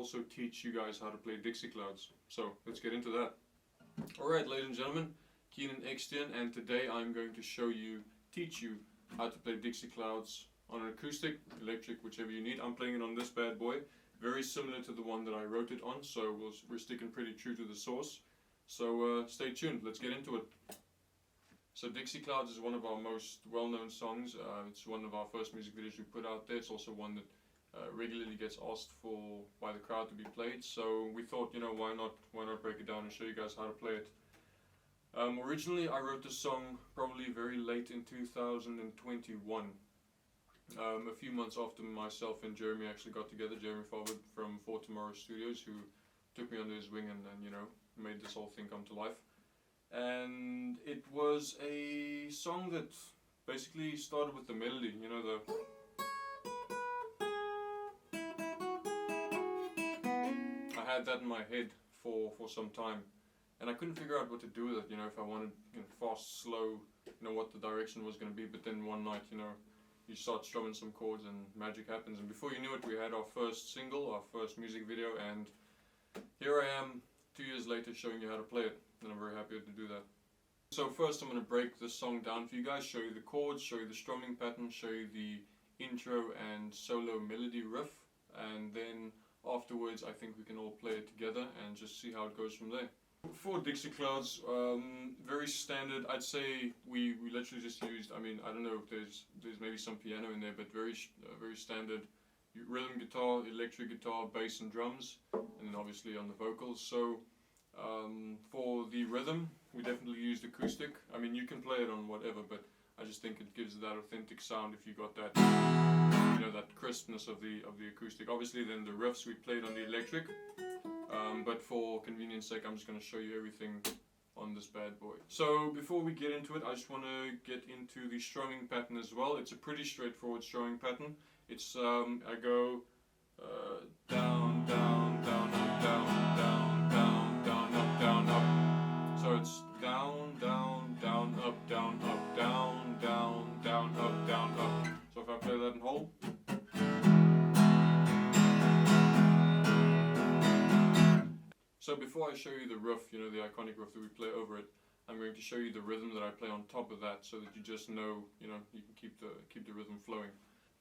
also teach you guys how to play Dixie Clouds. So let's get into that. Alright, ladies and gentlemen, Keanan Eksteen, and today I'm going to teach you how to play Dixie Clouds on an acoustic, electric, whichever you need. I'm playing it on this bad boy, very similar to the one that I wrote it on, so we're sticking pretty true to the source. So stay tuned, let's get into it. So Dixie Clouds is one of our most well-known songs. It's one of our first music videos we put out there. It's also one that regularly gets asked for by the crowd to be played. So we thought, you know, why not break it down and show you guys how to play it. Originally I wrote this song probably very late in 2021. A few months after myself and Jeremy actually got together, Jeremy Forward from For Tomorrow Studios, who took me under his wing and you know, made this whole thing come to life. And it was a song that basically started with the melody, you know, I had that in my head for some time, and I couldn't figure out what to do with it, you know, if I wanted, you know, fast, slow, you know, what the direction was going to be. But then one night, you know, you start strumming some chords and magic happens, and before you knew it, we had our first single, our first music video, and here I am 2 years later showing you how to play it, and I'm very happy to do that. So first I'm going to break this song down for you guys, show you the chords, show you the strumming pattern, show you the intro and solo melody riff, and then afterwards I think we can all play it together and just see how it goes from there. For Dixie Clouds, very standard. I'd say we literally just used, I mean, I don't know if there's maybe some piano in there, but very standard rhythm guitar, electric guitar, bass and drums, and then obviously on the vocals. So for the rhythm, we definitely used acoustic. I mean, you can play it on whatever, but I just think it gives that authentic sound if you got that, you know, that crispness of the acoustic. Obviously then the riffs we played on the electric, but for convenience sake I'm just going to show you everything on this bad boy. So before we get into it, I just want to get into the strumming pattern as well. It's a pretty straightforward strumming pattern. It's I go down, down, down, up, down, down, down, down, up, down, up. So it's down, down, down, up, down, up, down, down, down, up, down, up. So if I play that in whole. So before I show you the riff, you know, the iconic riff that we play over it, I'm going to show you the rhythm that I play on top of that, so that you just know, you know, you can keep the rhythm flowing.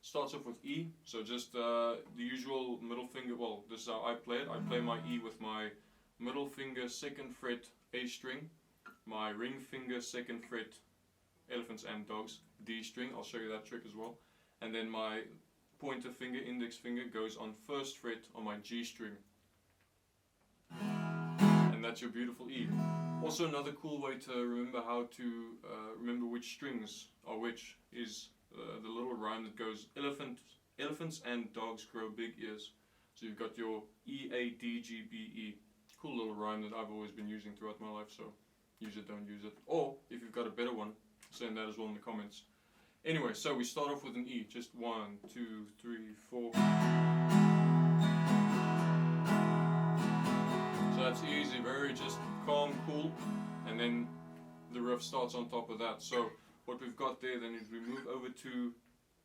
Starts off with E, so just the usual middle finger. Well, this is how I play it. I play my E with my middle finger 2nd fret A string, my ring finger 2nd fret elephants and dogs D string. I'll show you that trick as well. And then my pointer finger, index finger, goes on 1st fret on my G string. And that's your beautiful E. Also, another cool way to remember how to remember which strings are which is the little rhyme that goes elephants and dogs grow big ears. So you've got your E, A, D, G, B, E. Cool little rhyme that I've always been using throughout my life, so use it, don't use it. Or if you've got a better one, send that as well in the comments. Anyway, so we start off with an E, just 1, 2, 3, 4. So that's easy, very just calm, cool, and then the riff starts on top of that. So what we've got there then is we move over to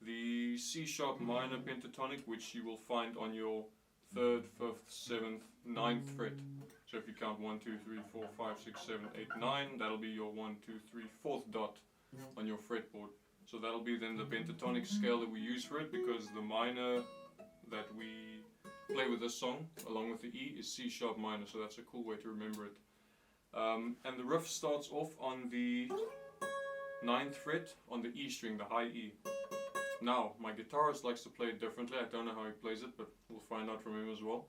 the C sharp minor pentatonic, which you will find on your 3rd, 5th, 7th, 9th fret. So if you count 1, 2, 3, 4, 5, 6, 7, 8, 9, that'll be your 1, 2, 3, 4th dot on your fretboard. So that'll be then the pentatonic scale that we use for it, because the minor that we play with this song along with the E is C sharp minor, so that's a cool way to remember it. And the riff starts off on the 9th fret on the E string, the high E. Now, my guitarist likes to play it differently. I don't know how he plays it, but we'll find out from him as well.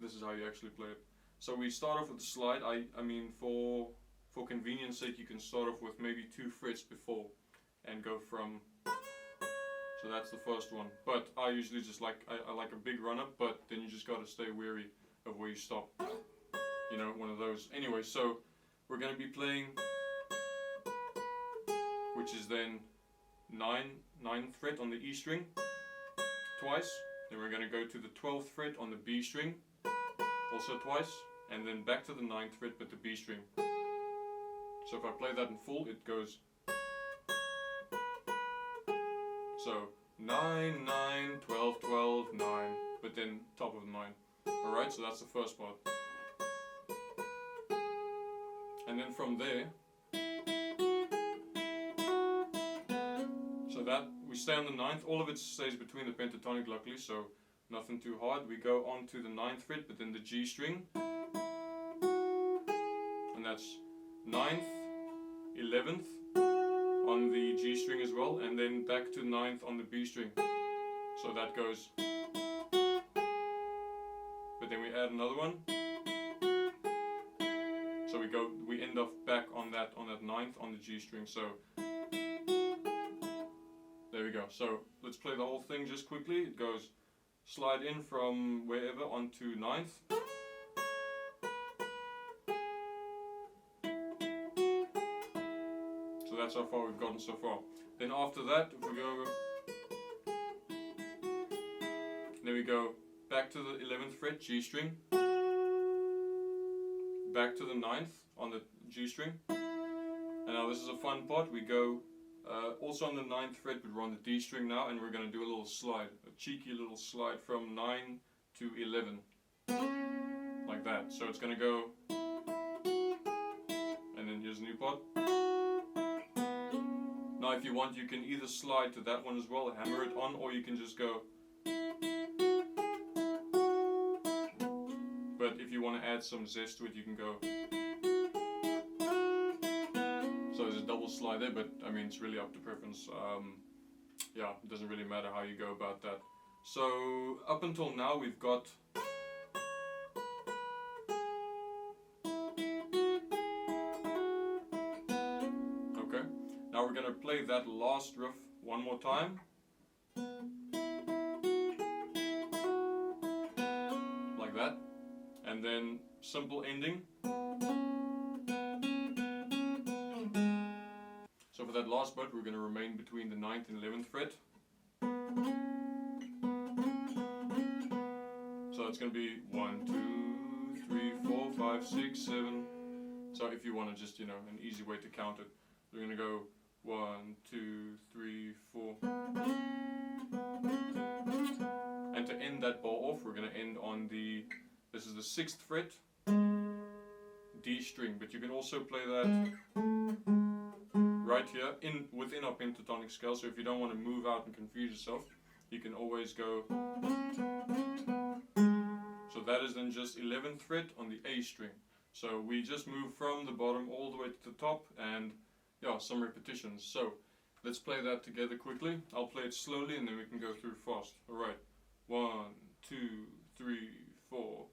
This is how you actually play it. So we start off with the slide. I mean, for convenience sake, you can start off with maybe 2 frets before and go from. So that's the first one. But I usually just like, I like a big run up, but then you just got to stay wary of where you stop. You know, one of those. Anyway, so we're going to be playing, which is then 9th fret on the E string twice. Then we're going to go to the 12th fret on the B string, also twice, and then back to the 9th fret but the B string. So if I play that in full, it goes. So 9, 9, 12, 12, 9. but then top of the 9. Alright, so that's the first part. And then from there, so that we stay on the 9th, all of it stays between the pentatonic luckily, so nothing too hard. We go on to the 9th fret, but then the G string, and that's 9th, 11th on the G string as well, and then back to 9th on the B string. So that goes, but then we add another one. So we end up back on that 9th on the G string. So there we go. So let's play the whole thing just quickly. It goes slide in from wherever onto 9th. So that's how far we've gotten so far. Then after that, if we go, then we go back to the 11th fret, G string, back to the 9th on the G string, and now this is a fun part. We go also on the 9th fret, but we're on the D string now, and we're going to do a little slide, a cheeky little slide from 9 to 11, like that. So it's going to go, and then here's a new part. Now if you want, you can either slide to that one as well, hammer it on, or you can just go. But if you want to add some zest to it, you can go. So there's a double slide there, but I mean it's really up to preference. Yeah, it doesn't really matter how you go about that. So up until now we've got okay. Now we're gonna play that last riff one more time. Like that. And then simple ending. So for that last bit, we're going to remain between the 9th and 11th fret. So it's going to be 1, 2, 3, 4, 5, 6, 7. So if you want to just, an easy way to count it, we're going to go 1, 2, 3, 4. And to end that bar off, we're going to end on the, this is the 6th fret, D string, but you can also play that right here within our pentatonic scale. So if you don't want to move out and confuse yourself, you can always go. So that is then just 11th fret on the A string. So we just move from the bottom all the way to the top, and yeah, some repetitions. So let's play that together quickly. I'll play it slowly and then we can go through fast. Alright, 1, 2, 3, 4.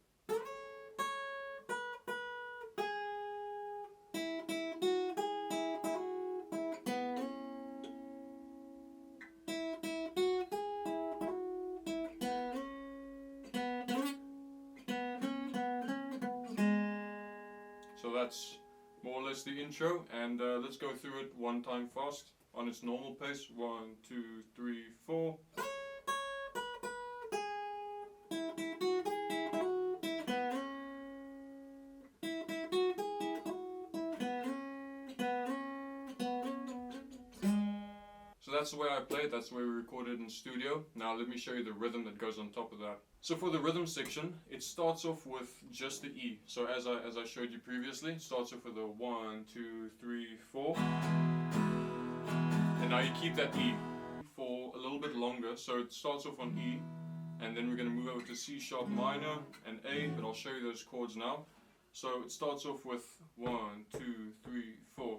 So that's more or less the intro, and let's go through it one time fast on its normal pace. 1, 2, 3, 4. So that's the way I play it, that's the way we record it in studio. Now let me show you the rhythm that goes on top of that. So for the rhythm section, it starts off with just the E. So as I showed you previously, it starts off with a 1, 2, 3, 4. And now you keep that E for a little bit longer. So it starts off on E, and then we're going to move over to C sharp minor and A, but I'll show you those chords now. So it starts off with 1, 2, 3, 4.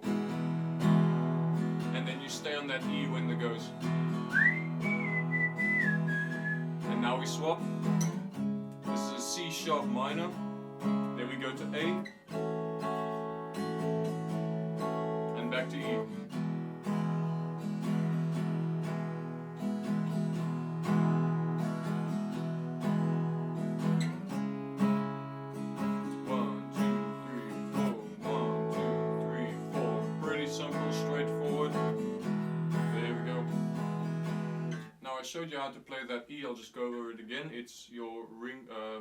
And then you stay on that E when it goes. And now we swap. This is a C sharp minor. Then we go to A. And back to E. I showed you how to play that E, I'll just go over it again. It's your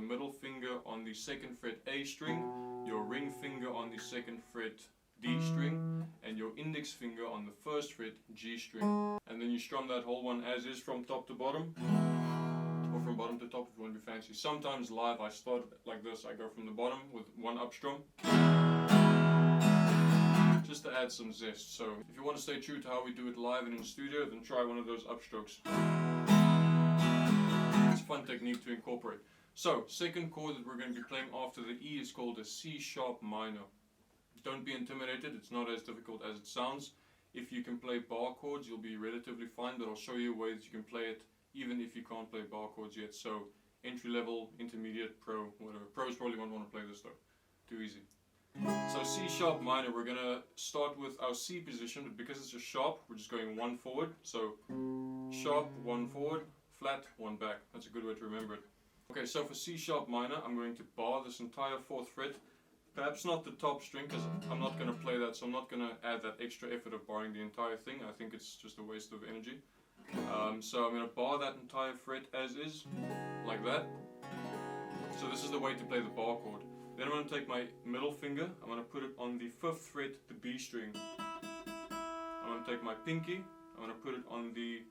middle finger on the 2nd fret A string, your ring finger on the 2nd fret D string, and your index finger on the 1st fret G string. And then you strum that whole one as is from top to bottom, or from bottom to top if you want to be fancy. Sometimes live I start like this, I go from the bottom with one up strum, just to add some zest. So if you want to stay true to how we do it live and in the studio, then try one of those upstrokes. It's a fun technique to incorporate. So, second chord that we're going to be playing after the E is called a C sharp minor. Don't be intimidated, it's not as difficult as it sounds. If you can play bar chords, you'll be relatively fine, but I'll show you ways you can play it even if you can't play bar chords yet. So, entry level, intermediate, pro, whatever. Pros probably won't want to play this though. Too easy. So C sharp minor, we're going to start with our C position, but because it's a sharp, we're just going one forward. So sharp, one forward, flat, one back. That's a good way to remember it. Okay, so for C sharp minor, I'm going to bar this entire 4th fret. Perhaps not the top string, because I'm not going to play that, so I'm not going to add that extra effort of barring the entire thing. I think it's just a waste of energy. So I'm going to bar that entire fret as is, like that. So this is the way to play the bar chord. Then I'm going to take my middle finger, I'm going to put it on the 5th fret, the B string. I'm going to take my pinky, I'm going to put it on the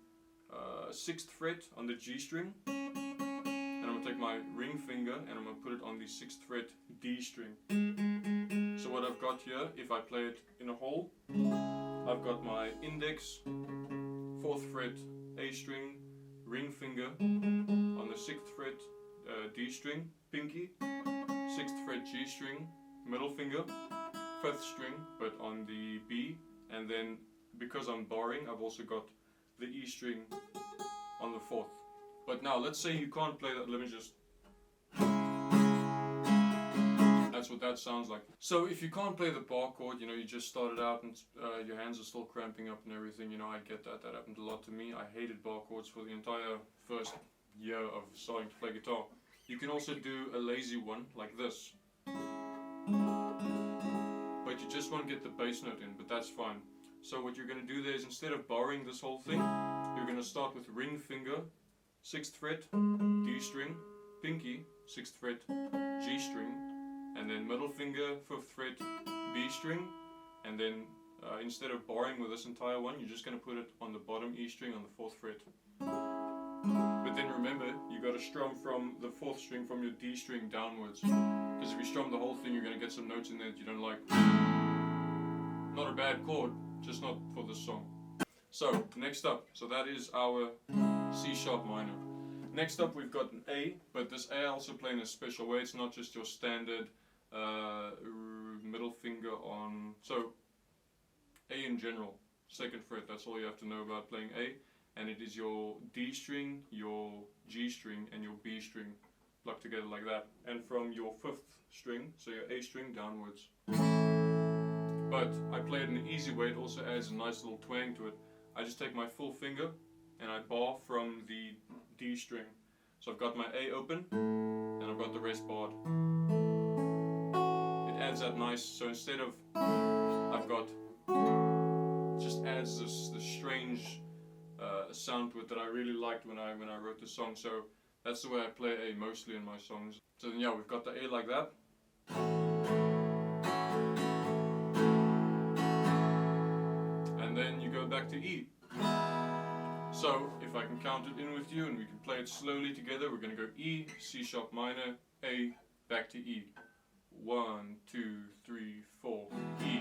6th fret, on the G string. And I'm going to take my ring finger and I'm going to put it on the 6th fret, D string. So what I've got here, if I play it in a whole, I've got my index, 4th fret, A string, ring finger, on the 6th fret, D string, pinky, 6th fret G string, middle finger, 5th string but on the B, and then because I'm barring I've also got the E string on the 4th. But now let's say you can't play that, let me just... That's what that sounds like. So if you can't play the bar chord, you know, you just started out and your hands are still cramping up and everything, you know, I get that, that happened a lot to me. I hated bar chords for the entire first year of starting to play guitar. You can also do a lazy one like this, but you just won't get the bass note in, but that's fine. So what you're going to do there is, instead of barring this whole thing, you're going to start with ring finger, 6th fret, D string, pinky, 6th fret, G string, and then middle finger, 5th fret, B string, and then instead of barring with this entire one, you're just going to put it on the bottom E string on the 4th fret. But then remember, you got to strum from the 4th string from your D string downwards. Because if you strum the whole thing, you're going to get some notes in there that you don't like. Not a bad chord, just not for this song. So, next up, so that is our C sharp minor. Next up we've got an A, but this A I also play in a special way. It's not just your standard middle finger on... So, A in general, 2nd fret, that's all you have to know about playing A. And it is your D string, your G string and your B string plucked together like that. And from your 5th string, so your A string downwards. But I play it in an easy way, it also adds a nice little twang to it. I just take my full finger and I bar from the D string. So I've got my A open and I've got the rest barred. It adds that nice, so instead of I've got, it just adds this strange sound to it that I really liked when I wrote the song. So that's the way I play A mostly in my songs. So then yeah, we've got the A like that. And then you go back to E. So if I can count it in with you and we can play it slowly together, we're going to go E, C sharp minor, A, back to E. 1, 2, 3, 4, E.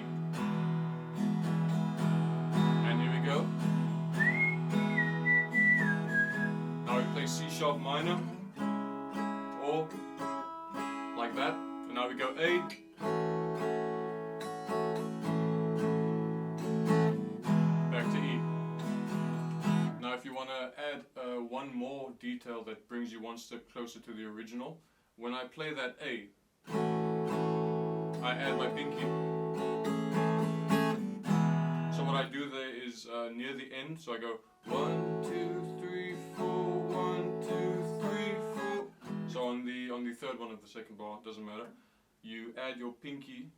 And here we go. Now we play C sharp minor, or like that, and now we go A, back to E. Now if you want to add one more detail that brings you one step closer to the original, when I play that A, I add my pinky. So what I do there is near the end, so I go 1, 2, 3, 4, 1, 2, 3, 4. So on the 3rd one of the 2nd bar, doesn't matter. You add your pinky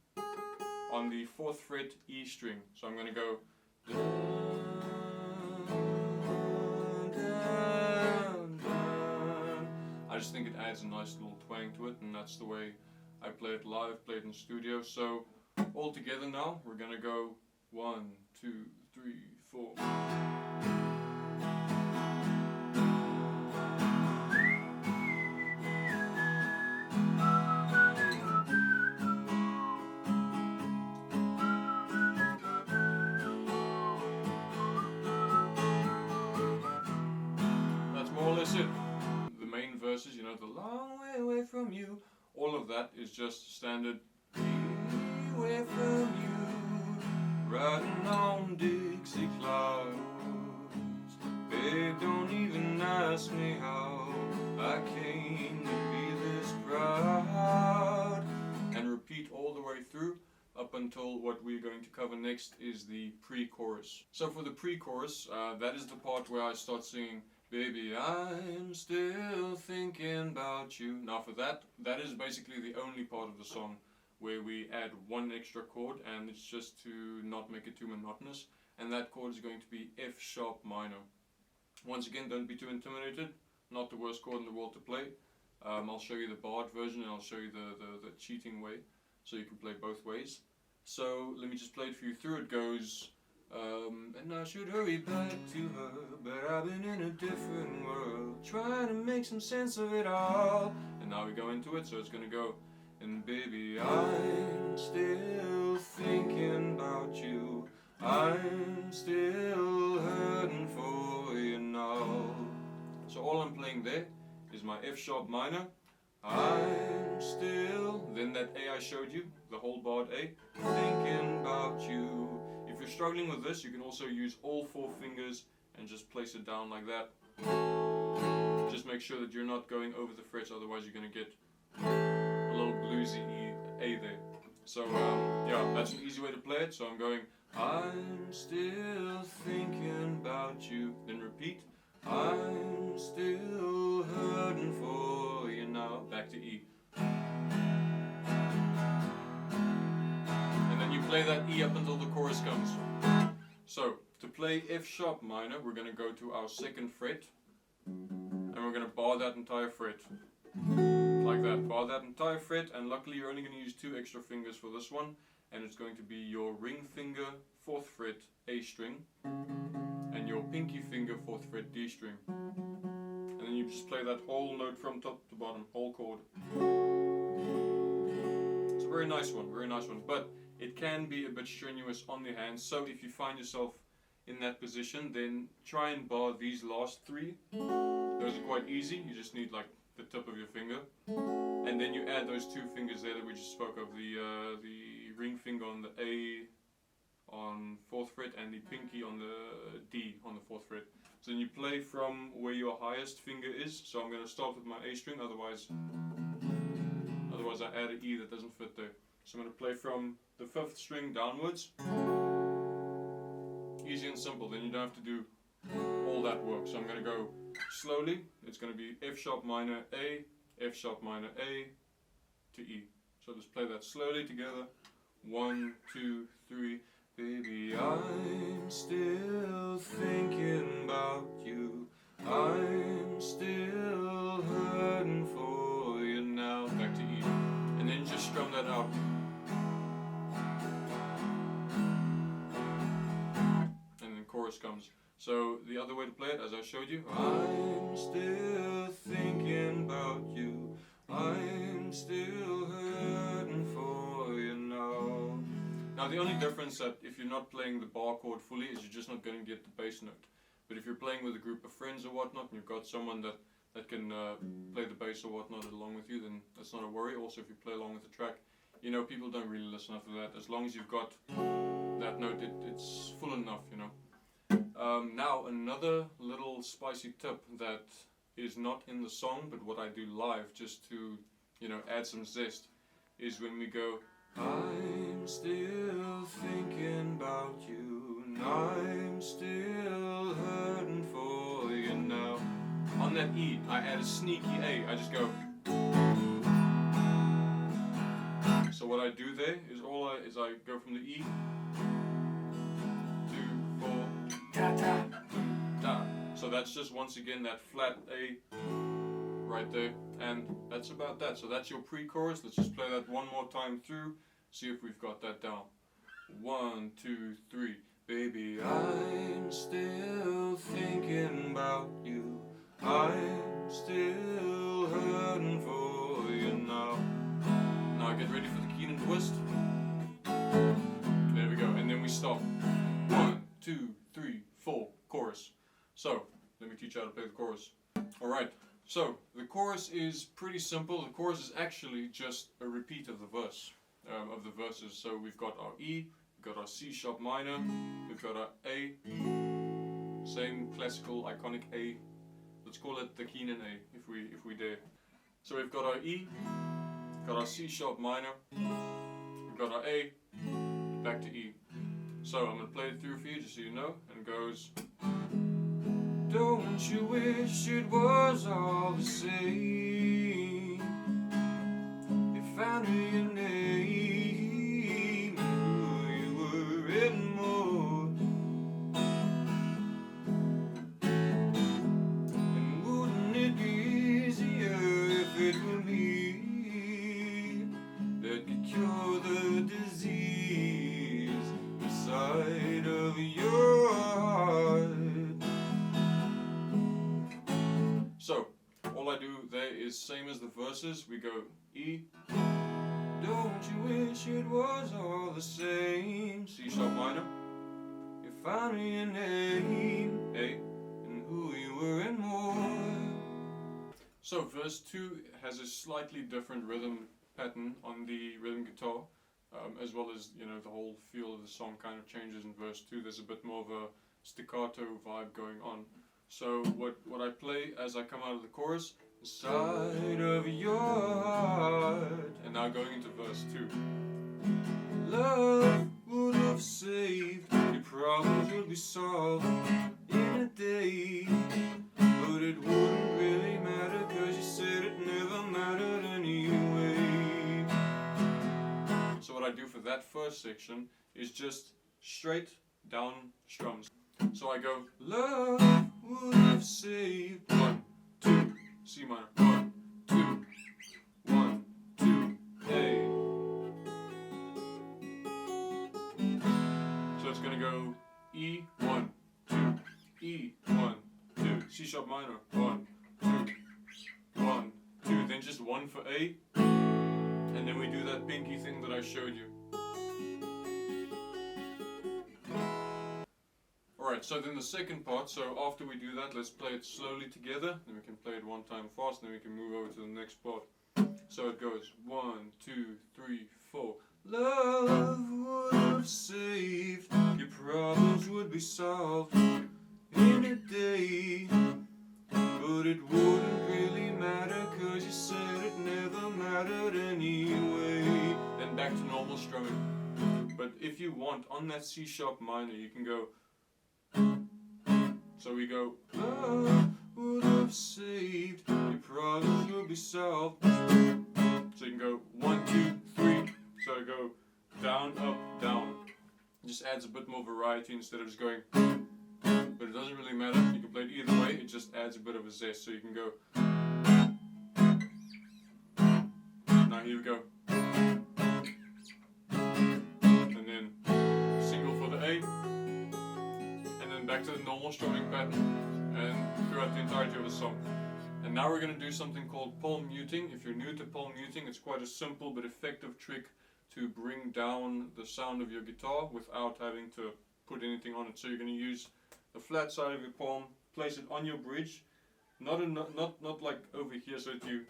on the 4th fret E string. So I'm going to go down, down. I just think it adds a nice little twang to it, and that's the way I play it live, play it in studio. So all together now, we're going to go 1, 2, 3, 4. verses, you know, the long way away from you, all of that is just standard away from you, riding on Dixie Clouds. Babe, don't even ask me how I came to be this proud. And repeat all the way through up until what we're going to cover next is the pre-chorus. So for the pre-chorus, that is the part where I start singing, baby, I'm still thinking about you. Now for that, that is basically the only part of the song where we add one extra chord, and it's just to not make it too monotonous, and that chord is going to be F sharp minor. Once again, don't be too intimidated, not the worst chord in the world to play. I'll show you the barred version and I'll show you the cheating way, so you can play both ways. So let me just play it for you through. It goes, and I should hurry back to her, but I've been in a different world, trying to make some sense of it all. And now we go into it, so it's gonna go, and baby, I'm still thinking about you, I'm still hurting for you now. So all I'm playing there is my F sharp minor, I'm still, then that A I showed you, the whole barred A, thinking about you. If you're struggling with this, you can also use all 4 fingers and just place it down like that. Just make sure that you're not going over the frets, otherwise you're going to get a little bluesy A there. So yeah, that's an easy way to play it. So I'm going, I'm still thinking about you, then repeat, I'm still hurting for you now, back to E. And then you play that E up until the chorus comes. So, to play F sharp minor, we're going to go to our 2nd fret, and we're going to bar that entire fret. Like that, bar that entire fret, and luckily you're only going to use 2 extra fingers for this one, and it's going to be your ring finger, 4th fret, A string, and your pinky finger, 4th fret, D string. And then you just play that whole note from top to bottom, whole chord. It's a very nice one, but it can be a bit strenuous on the hands, so if you find yourself in that position, then try and bar these last 3. Those are quite easy, you just need like the tip of your finger, and then you add those 2 fingers there that we just spoke of, the ring finger on the A on 4th fret and the pinky on the D on the 4th fret. So then you play from where your highest finger is. So I'm going to start with my A string, otherwise I add an E that doesn't fit there. So I'm going to play from the 5th string downwards. Easy and simple, then you don't have to do all that work. So I'm going to go slowly. It's going to be F sharp minor A, F sharp minor A to E. So just play that slowly together. 1, 2, 3. Baby, I'm still thinking about you, I'm still hurting for you now, back to E, and then just strum that out. And then chorus comes. So the other way to play it, as I showed you, I'm still thinking about you, I'm still hurting for you now. Now the only difference that if you're not playing the bar chord fully is you're just not going to get the bass note. But if you're playing with a group of friends or whatnot, and you've got someone that can play the bass or whatnot along with you, then that's not a worry. Also, if you play along with the track, you know, people don't really listen after that. As long as you've got that note, it's full enough, you know. Now another little spicy tip that is not in the song, but what I do live just to, you know, add some zest, is when we go, I'm still thinking about you, and I'm still hurting for you now. On that E, I add a sneaky A. I just go. So what I do there is I go from the E, 2, 4, ta ta, ta. So that's just once again that flat A right there, and that's about that. So that's your pre-chorus. Let's just play that one more time through. See if we've got that down. 1, 2, 3. Baby, I'm still thinking about you, I'm still hurting for you now. Now get ready for the Keanan twist. There we go, and then we stop. 1, 2, 3, 4, chorus. So, let me teach you how to play the chorus. Alright, so the chorus is pretty simple. The chorus is actually just a repeat of the verse, of the verses. So we've got our E, we've got our C sharp minor, we've got our A, same classical iconic A. Let's call it the Keanan A if we dare. So we've got our E, we've got our C sharp minor, we've got our A, back to E. So I'm gonna play it through for you just so you know, and it goes. Don't you wish it was all the same? If I knew your name, who you were and more. And wouldn't it be easier if it were me that could cure the disease inside of your heart? So, all I do there is same as the verses. We go E. Don't you wish it was all the same? C sharp minor. If I knew your name, A, and who you were and more. So verse 2 has a slightly different rhythm pattern on the rhythm guitar, as well as, you know, the whole feel of the song kind of changes in verse 2. There's a bit more of a staccato vibe going on. So what I play as I come out of the chorus, inside of your heart, and now going into verse 2. Love would have saved, your problems would be solved in a day, but it wouldn't really matter, cause you said it never mattered anyway. So what I do for that first section is just straight down strums. So I go, love would have saved, 1, 2, C minor, 1, 2, 1, 2, A. So it's gonna go E, 1, 2, E, 1, 2, C sharp minor, 1, 2, 1, 2, then just 1 for A, and then we do that pinky thing that I showed you. Alright, so then the second part, so after we do that, let's play it slowly together, then we can play it one time fast, then we can move over to the next part. So it goes 1, 2, 3, 4. Love would have saved, your problems would be solved in a day, but it wouldn't really matter, cause you said it never mattered anyway. Then back to normal strumming. But if you want, on that C sharp minor, you can go. So we go, love would have saved, your problems will be solved. So you can go 1, 2, 3. So go down, up, down. It just adds a bit more variety instead of just going. But it doesn't really matter. You can play it either way. It just adds a bit of a zest. So you can go. Now here we go. And then single for the A. Back to the normal strumming pattern and throughout the entirety of the song. And now we're going to do something called palm muting. If you're new to palm muting, it's quite a simple but effective trick to bring down the sound of your guitar without having to put anything on it. So you're going to use the flat side of your palm, place it on your bridge, not like over here so that you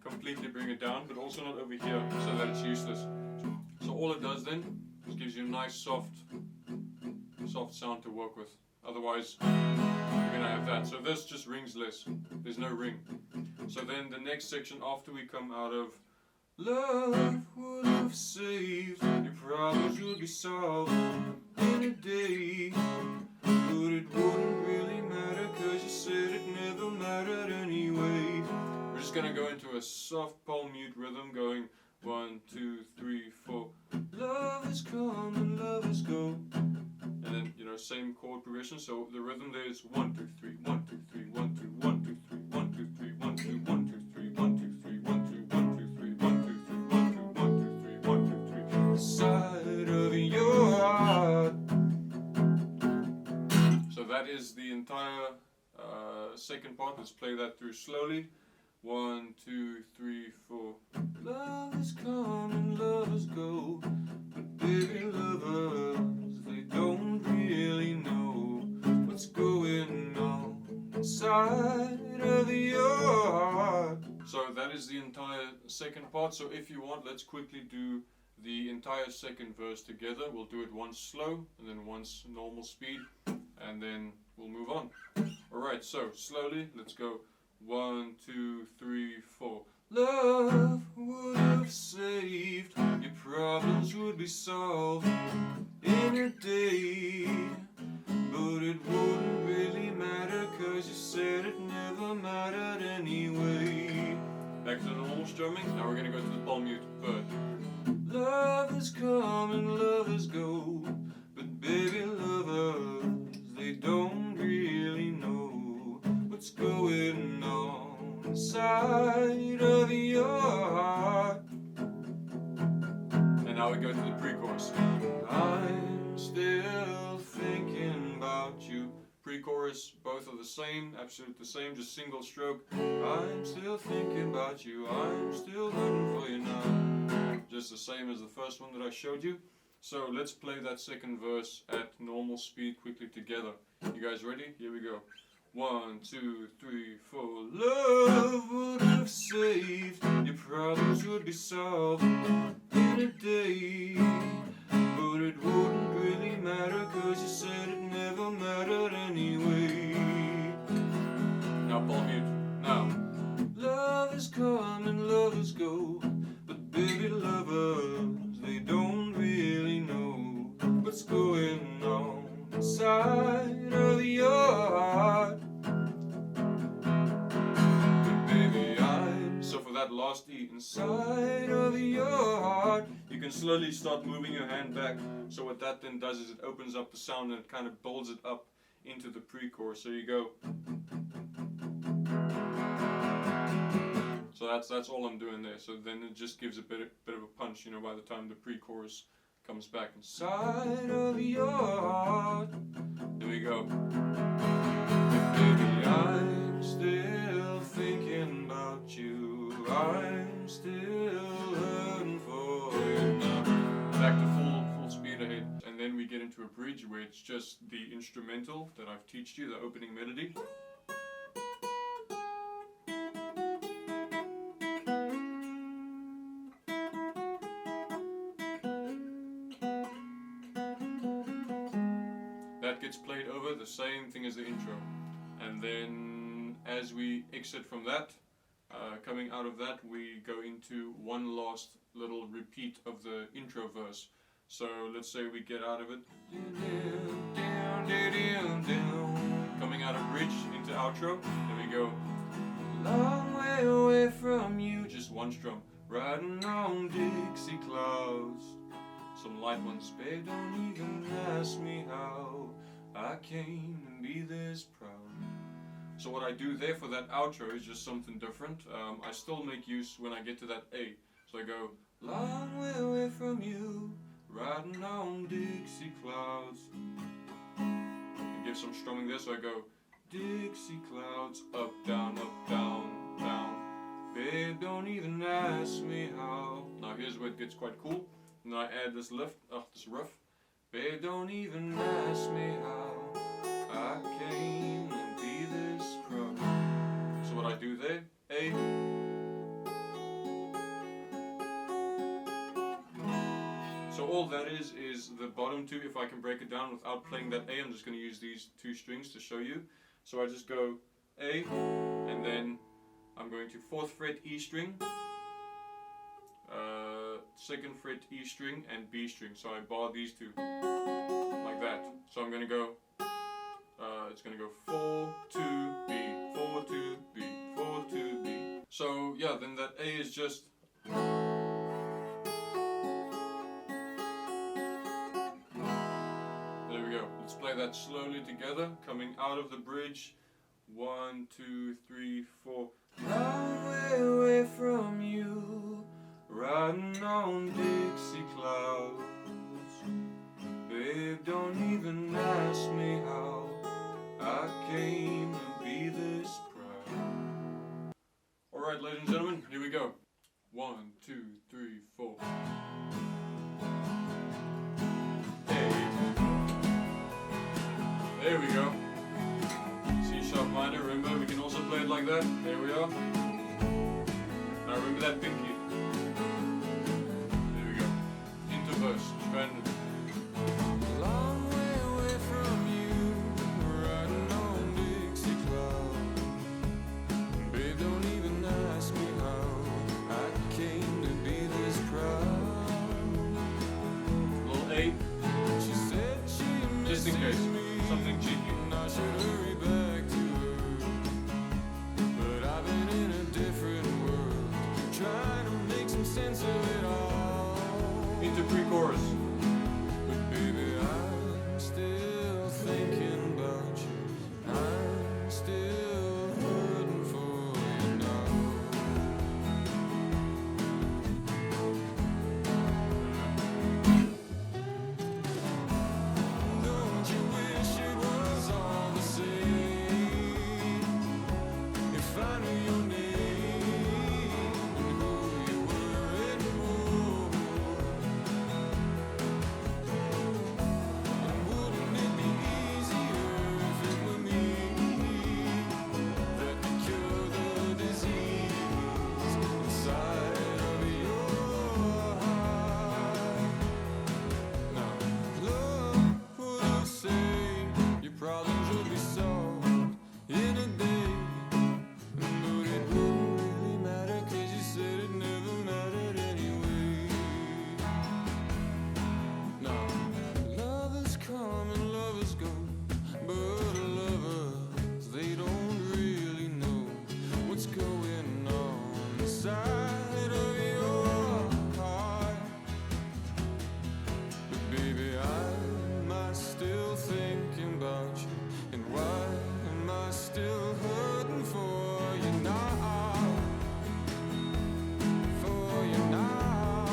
completely bring it down, but also not over here so that it's useless. So all it does then is gives you a nice soft sound to work with. Otherwise, you're going to have that. So this just rings less. There's no ring. So then the next section after we come out of love would have saved, your problems would be solved in a day, but it wouldn't really matter, cause you said it never mattered anyway. We're just going to go into a soft palm mute rhythm going 1, 2, 3, 4. Love is come and love is go. And then, you know, same chord progression. So the rhythm there is 1, 2, 3, 1, 2, 3, 1, 2, 1, 2, 3, 1, 2, 3, 1, 2, 1, 2, 3, 1, 2, 3, 1, 2, 1, 2, 3, 1, 2, 3, 1, 2, 1, 2, 3, 1, 2, 3. Side of your heart. So that is the entire second part. Let's play that through slowly. 1, 2, 3, 4. Love is come and lovers go, but baby lovers, they don't really know what's going on inside of your heart. second part. So if you want, let's quickly do the entire second verse together. We'll do it once slow and then once normal speed, and then we'll move on. Alright, so slowly, let's go. 1, 2, 3, 4. Love would have saved, your problems would be solved in a day. But it wouldn't really matter, cause you said it never mattered anyway. Back to the normal strumming. Now we're gonna go to the palm mute third. Lovers come and lovers go, but baby lovers, they don't really know what's going on inside of your heart. And now we go to the pre-chorus. I'm still thinking about you. Pre-chorus, both are the same, absolute the same, just single stroke. I'm still thinking about you, I'm still hurting for you now. Just the same as the first one that I showed you. So let's play that second verse at normal speed quickly together. You guys ready? Here we go. 1, 2, 3, 4. Love would have saved, your problems would be solved in a day. But it wouldn't really matter, cause you said it never mattered anyway. Now palm mute. Now. Lovers come and lovers go, but baby lovers, they don't really know what's going on inside of your heart. But baby, so for that last E, inside of your heart, you can slowly start moving your hand back. So what that then does is it opens up the sound and it kind of builds it up into the pre-chorus. So you go. So that's all I'm doing there. So then it just gives a bit of a punch, you know, by the time the pre-chorus comes back. Inside of your heart. There we go. Baby, I'm still thinking about you. I'm still hurting for you now. Back to full speed ahead. And then we get into a bridge where it's just the instrumental that I've taught you, the opening melody. That gets played over, the same thing as the intro. And then as we exit from that, coming out of that, we go into one last little repeat of the intro verse. So let's say we get out of it. Coming out of bridge into outro. There we go. Long way away from you, just one strum. Riding on Dixie Clouds. Some light ones, babe, don't even ask me how I came to be this proud. So what I do there for that outro is just something different. I still make use when I get to that A. So I go, long way away from you, riding on Dixie Clouds. And give some strumming there, so I go, Dixie Clouds, up, down, down. Babe, don't even ask me how. Now here's where it gets quite cool. And then I add this lift, this riff. Babe, don't even ask me how I came to be this proud. So what I do there, A. So all that is the bottom two. If I can break it down without playing that A, I'm just going to use these two strings to show you. So I just go A, and then I'm going to 4th fret E string, 2nd fret E string, and B string. So I bar these two like that. So I'm going to go, it's going to go 4, 2, B, 4, 2, B, 4, 2, B. So yeah, then that A is just. There we go. Let's play that slowly together, coming out of the bridge. 1, 2, 3, 4. Long way away from you, riding on Dixie Clouds. Babe, don't even ask me how I came to be this proud. Alright, ladies and gentlemen, here we go. 1, 2, 3, 4. Hey. There we go. C sharp minor, remember we can also play it like that. There we are. Now remember that pinky. There we go. Into verse, stranded. Long way away from you, riding on Dixie Clouds. Babe, don't even ask me how I came to be this proud. Little A, She said she just in case, something cheeky. I should hurry back to her, but I've been in a different world, trying to make some sense of it all. Into pre-chorus. But baby, I'm still thinking about you. I'm still hurting for you now. Don't you wish it was all the same? If I knew your name and who you were anymore. And wouldn't it be easier if it were me that could cure the disease inside of your heart? Now, love would have saved your problems would be solved in a day, but it wouldn't really matter 'cause you said it never mattered anyway. Now, lovers come and lovers go, but lovers, they don't really know what's going on inside of your heart. But baby, am I still thinking about you? And why am I still hurting for you now? For you now.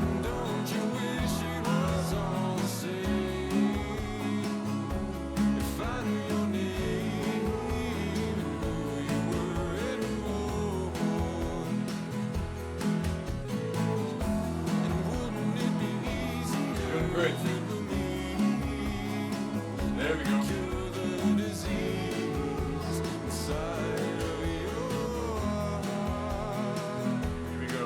And don't you wish it was all the same? If I knew your name and who you were anymore. And wouldn't it be easier Doing great. if it were me? There we go. Cure the disease inside of your heart. Here we go.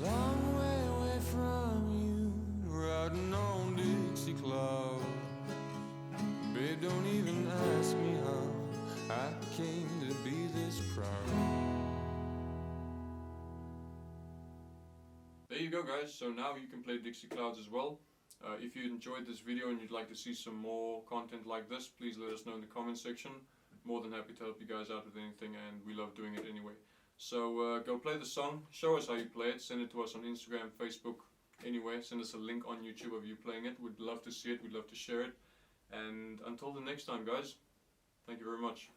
Long way away from you, riding on Dixie Clouds. Babe, don't even ask me how I came to be this proud. There you go, guys. So now you can play Dixie Clouds as well. If you enjoyed this video and you'd like to see some more content like this, please let us know in the comment section. More than happy to help you guys out with anything, and we love doing it anyway. So go play the song, show us how you play it, send it to us on Instagram, Facebook, anywhere. Send us a link on YouTube of you playing it. We'd love to see it, we'd love to share it. And until the next time, guys, thank you very much.